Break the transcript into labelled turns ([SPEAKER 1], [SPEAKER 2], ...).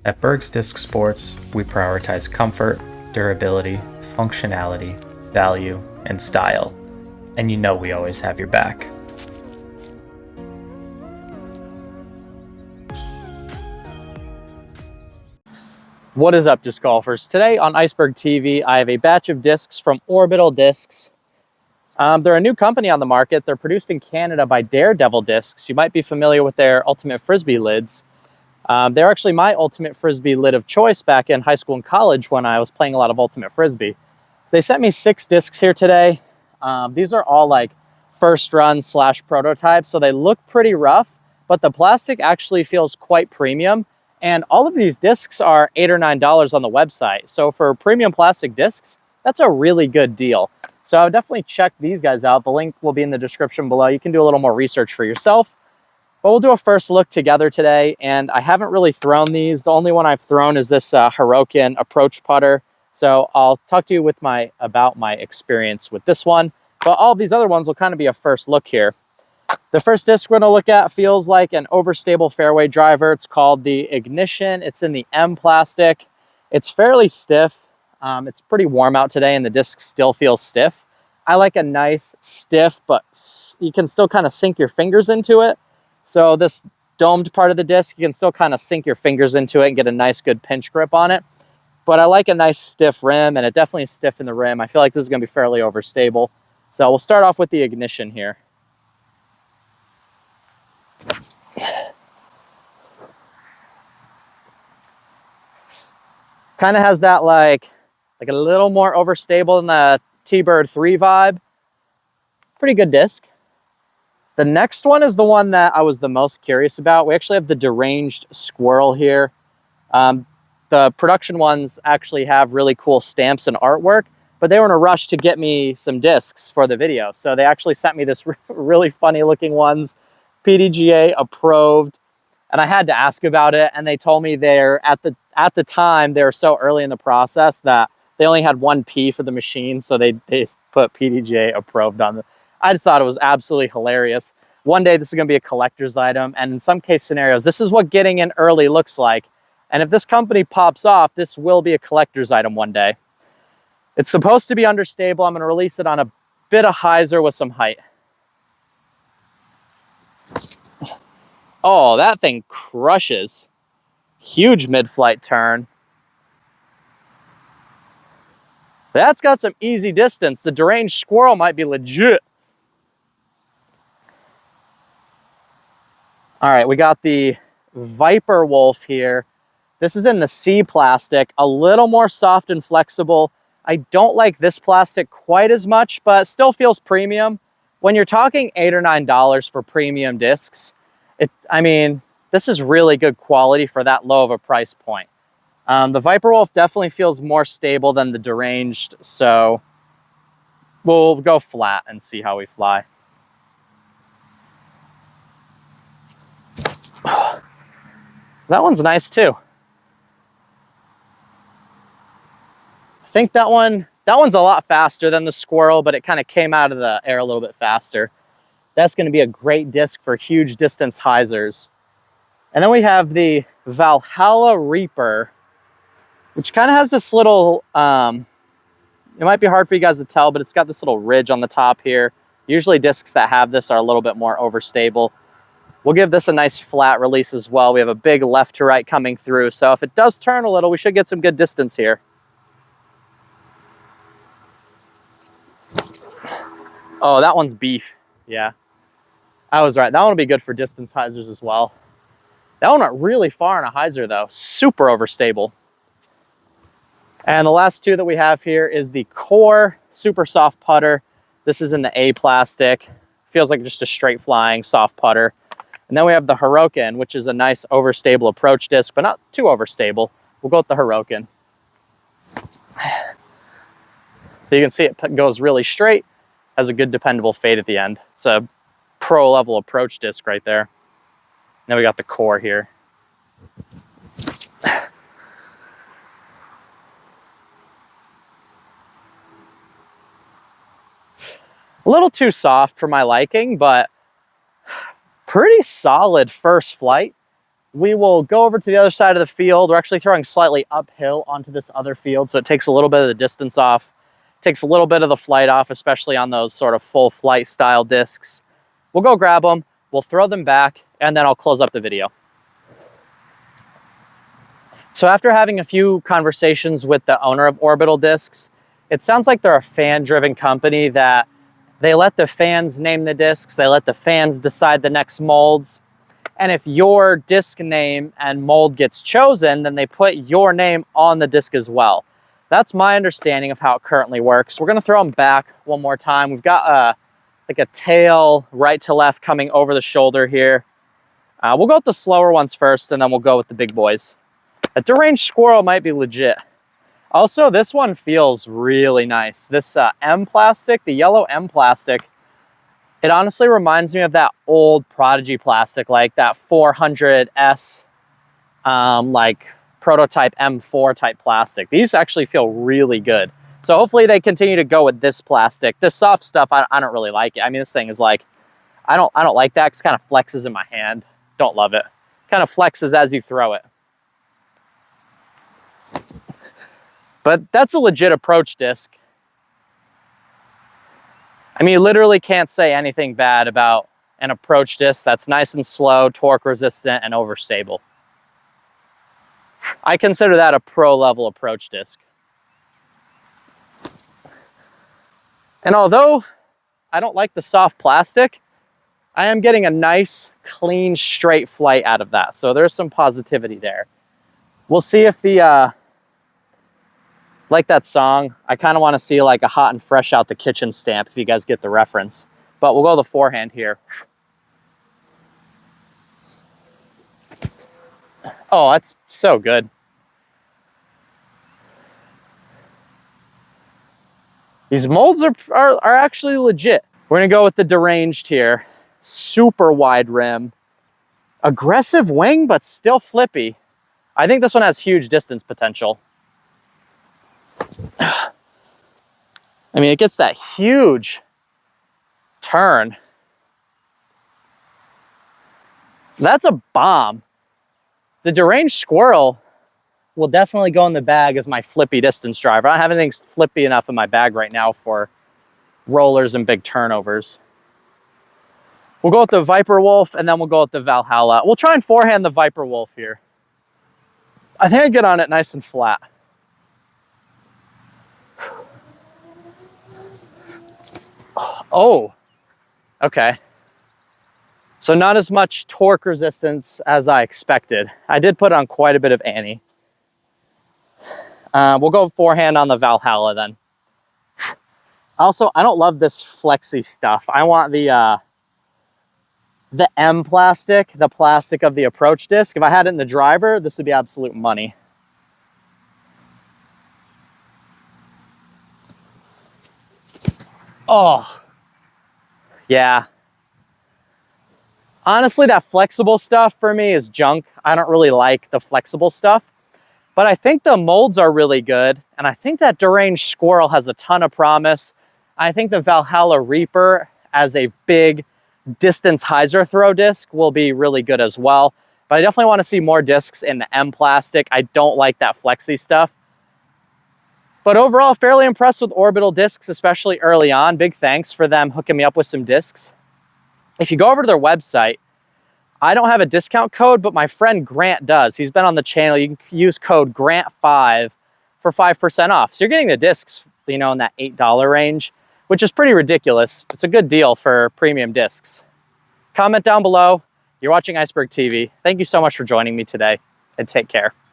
[SPEAKER 1] At Berg's Disc Sports, we prioritize comfort, durability, functionality, value, and style. And you know we always have your back.
[SPEAKER 2] What is up, disc golfers? Today on Iceberg TV, I have a batch of discs from Orbital Discs. They're a new company on the market. They're produced in Canada by Daredevil Discs. You might be familiar with their Ultimate Frisbee lids. They're actually my Ultimate Frisbee lid of choice back in high school and college when I was playing a lot of Ultimate Frisbee. They sent me 6 discs here today. These are all like first run / prototypes, so they look pretty rough, but the plastic actually feels quite premium. And all of these discs are $8 or $9 on the website. So for premium plastic discs, that's a really good deal. So I would definitely check these guys out. The link will be in the description below. You can do a little more research for yourself. But we'll do a first look together today. And I haven't really thrown these. The only one I've thrown is this Heroic approach putter. So I'll talk to you about my experience with this one. But all these other ones will kind of be a first look here. The first disc we're going to look at feels like an overstable fairway driver. It's called the Ignition. It's in the M plastic. It's fairly stiff. It's pretty warm out today and the disc still feels stiff. I like a nice stiff, but you can still kind of sink your fingers into it. So this domed part of the disc, you can still kind of sink your fingers into it and get a nice good pinch grip on it. But I like a nice stiff rim, and it definitely is stiff in the rim. I feel like this is going to be fairly overstable. So we'll start off with the Ignition here. Kind of has that like a little more overstable than the T-Bird 3 vibe. Pretty good disc. The next one is the one that I was the most curious about. We actually have the Deranged Squirrel here. The production ones actually have really cool stamps and artwork, but they were in a rush to get me some discs for the video. So they actually sent me this really funny looking ones, PDGA approved. And I had to ask about it, and they told me they're at the time they were so early in the process that they only had 1 P for the machine, so they put PDGA approved on them. I just thought it was absolutely hilarious. One day this is going to be a collector's item, and in some case scenarios, this is what getting in early looks like. And if this company pops off, this will be a collector's item one day. It's supposed to be understable. I'm going to release it on a bit of hyzer with some height. Oh, that thing crushes. Huge mid-flight turn. That's got some easy distance. The Deranged Squirrel might be legit. All right, we got the Viper Wolf here. This is in the C plastic, a little more soft and flexible. I don't like this plastic quite as much, but still feels premium. When you're talking $8 or $9 for premium discs, I mean, this is really good quality for that low of a price point. The Viper Wolf definitely feels more stable than the Deranged, so we'll go flat and see how we fly. That one's nice too. I think that one's a lot faster than the Squirrel, but it kind of came out of the air a little bit faster. That's going to be a great disc for huge distance hyzers. And then we have the Valhalla Reaper, which kind of has this little, it might be hard for you guys to tell, but it's got this little ridge on the top here. Usually discs that have this are a little bit more overstable. We'll give this a nice flat release as well. We have a big left to right coming through. So if it does turn a little, we should get some good distance here. Oh, that one's beef. Yeah, I was right. That one will be good for distance hyzers as well. That one went really far in a hyzer though. Super overstable. And the last 2 that we have here is the Core Super Soft Putter. This is in the A plastic. Feels like just a straight flying soft putter. And then we have the Heroic, which is a nice overstable approach disc, but not too overstable. We'll go with the Heroic. So you can see it goes really straight, has a good dependable fade at the end. It's a pro level approach disc right there. Then we got the Core here. A little too soft for my liking, but pretty solid first flight. we will go over to the other side of the field. We're actually throwing slightly uphill onto this other field, so it takes a little bit of the distance off, takes a little bit of the flight off, especially on those sort of full flight style discs. We'll go grab them, we'll throw them back, and then I'll close up the video. So after having a few conversations with the owner of Orbital Discs, it sounds like they're a fan-driven company that they let the fans name the discs, they let the fans decide the next molds, and if your disc name and mold gets chosen, then they put your name on the disc as well. That's my understanding of how it currently works. We're gonna throw them back one more time. We've got like a tail right to left coming over the shoulder here. We'll go with the slower ones first, and then we'll go with the big boys. A deranged squirrel might be legit. Also, this one feels really nice. This M plastic, the yellow M plastic, it honestly reminds me of that old Prodigy plastic, like that 400S, like prototype M4 type plastic. These actually feel really good. So hopefully they continue to go with this plastic. This soft stuff, I don't really like it. I mean, this thing is like, I don't like that because it kind of flexes in my hand. Don't love it. Kind of flexes as you throw it. But that's a legit approach disc. I mean, you literally can't say anything bad about an approach disc that's nice and slow, torque resistant, and overstable. I consider that a pro level approach disc. And although I don't like the soft plastic, I am getting a nice, clean, straight flight out of that. So there's some positivity there. We'll see if the, like that song, I kind of want to see like a hot and fresh out the kitchen stamp, if you guys get the reference. But we'll go the forehand here. Oh, that's so good. These molds are actually legit. We're gonna go with the deranged here. Super wide rim. Aggressive wing, but still flippy. I think this one has huge distance potential. I mean, it gets that huge turn. That's a bomb. The deranged squirrel will definitely go in the bag as my flippy distance driver. I don't have anything flippy enough in my bag right now for rollers and big turnovers. We'll go with the Viper Wolf, and then we'll go with the Valhalla. We'll try and forehand the Viper Wolf here. I think I get on it nice and flat. Oh, okay. So not as much torque resistance as I expected. I did put on quite a bit of Annie. We'll go forehand on the Valhalla then. Also, I don't love this flexy stuff. I want the M plastic, the plastic of the approach disc. If I had it in the driver, this would be absolute money. Oh, yeah. Honestly, that flexible stuff for me is junk. I don't really like the flexible stuff, but I think the molds are really good. And I think that deranged squirrel has a ton of promise. I think the Valhalla Reaper as a big distance hyzer throw disc will be really good as well. But I definitely want to see more discs in the M plastic. I don't like that flexy stuff. But overall, fairly impressed with Orbital discs, especially early on. Big thanks for them hooking me up with some discs. If you go over to their website, I don't have a discount code, but my friend Grant does. He's been on the channel. You can use code GRANT5 for 5% off. So you're getting the discs, you know, in that $8 range, which is pretty ridiculous. It's a good deal for premium discs. Comment down below. You're watching Iceberg TV. Thank you so much for joining me today, and take care.